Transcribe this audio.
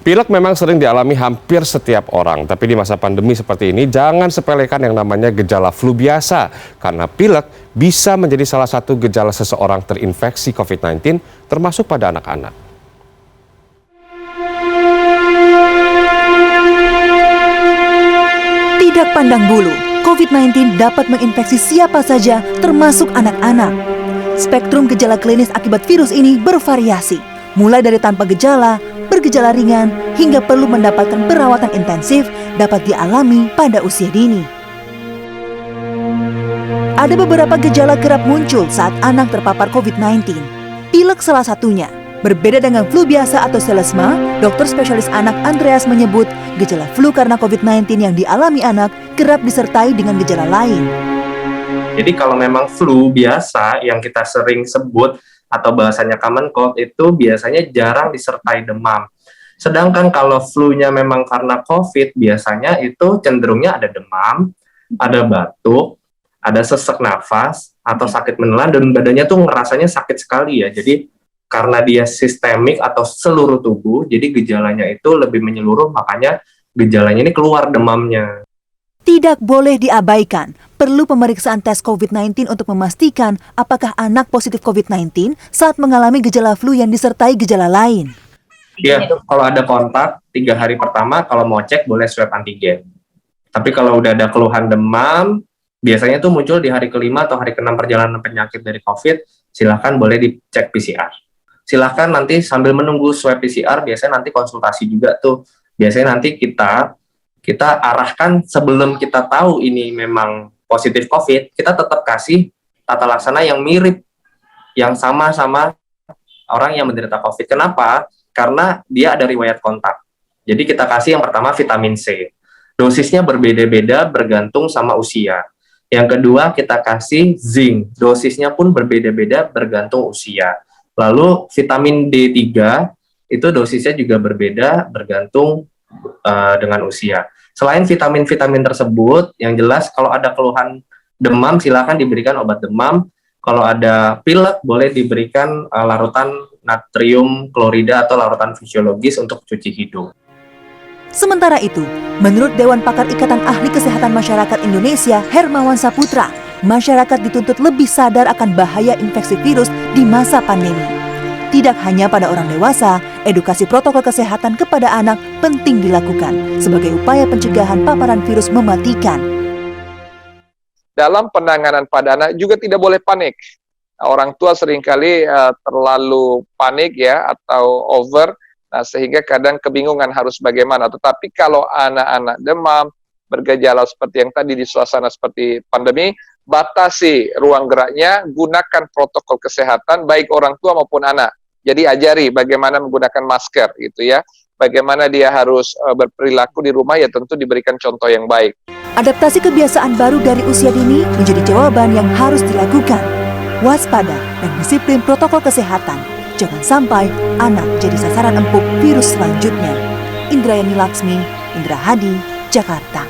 Pilek memang sering dialami hampir setiap orang, tapi di masa pandemi seperti ini jangan sepelekan yang namanya gejala flu biasa. Karena pilek bisa menjadi salah satu gejala seseorang terinfeksi COVID-19, termasuk pada anak-anak. Tidak pandang bulu, COVID-19 dapat menginfeksi siapa saja, termasuk anak-anak. Spektrum gejala klinis akibat virus ini bervariasi, mulai dari tanpa gejala, bergejala ringan, hingga perlu mendapatkan perawatan intensif dapat dialami pada usia dini. Ada beberapa gejala kerap muncul saat anak terpapar COVID-19. Pilek salah satunya. Berbeda dengan flu biasa atau selesma, dokter spesialis anak Andreas menyebut gejala flu karena COVID-19 yang dialami anak kerap disertai dengan gejala lain. Jadi kalau memang flu biasa yang kita sering sebut atau bahasanya common cold itu biasanya jarang disertai demam. Sedangkan kalau flu-nya memang karena COVID, biasanya itu cenderungnya ada demam, ada batuk, ada sesak nafas, atau sakit menelan, dan badannya tuh ngerasanya sakit sekali ya. Jadi karena dia sistemik atau seluruh tubuh, jadi gejalanya itu lebih menyeluruh, makanya gejalanya ini keluar demamnya. Tidak boleh diabaikan, perlu pemeriksaan tes COVID-19 untuk memastikan apakah anak positif COVID-19 saat mengalami gejala flu yang disertai gejala lain. Ya, kalau ada kontak 3 hari pertama, kalau mau cek boleh swab antigen. Tapi kalau udah ada keluhan demam, biasanya tuh muncul di hari kelima atau hari ke-6 perjalanan penyakit dari COVID, silahkan boleh dicek PCR. Silahkan nanti sambil menunggu swab PCR, biasanya nanti konsultasi juga tuh. Biasanya nanti kita arahkan sebelum kita tahu ini memang positif COVID, kita tetap kasih tata laksana yang mirip, yang sama-sama orang yang menderita COVID. Kenapa? Karena dia ada riwayat kontak. Jadi kita kasih yang pertama vitamin C. Dosisnya berbeda-beda bergantung sama usia. Yang kedua kita kasih zinc. Dosisnya pun berbeda-beda bergantung usia. Lalu vitamin D3 itu dosisnya juga berbeda bergantung dengan usia. Selain vitamin-vitamin tersebut, yang jelas kalau ada keluhan demam silakan diberikan obat demam. Kalau ada pilek boleh diberikan larutan natrium klorida atau larutan fisiologis untuk cuci hidung. Sementara itu, menurut Dewan Pakar Ikatan Ahli Kesehatan Masyarakat Indonesia, Hermawan Saputra, masyarakat dituntut lebih sadar akan bahaya infeksi virus di masa pandemi. Tidak hanya pada orang dewasa, edukasi protokol kesehatan kepada anak penting dilakukan sebagai upaya pencegahan paparan virus mematikan. Dalam penanganan pada anak juga tidak boleh panik. Orang tua seringkali terlalu panik ya atau over, sehingga kadang kebingungan harus bagaimana. Tetapi kalau anak-anak demam, bergejala seperti yang tadi di suasana seperti pandemi, batasi ruang geraknya, gunakan protokol kesehatan baik orang tua maupun anak. Jadi ajari bagaimana menggunakan masker gitu ya. Bagaimana dia harus berperilaku di rumah, ya tentu diberikan contoh yang baik. Adaptasi kebiasaan baru dari usia dini menjadi jawaban yang harus dilakukan. Waspada dan disiplin protokol kesehatan. Jangan sampai anak jadi sasaran empuk virus selanjutnya. Indrayani Laksmi, Indra Hadi, Jakarta.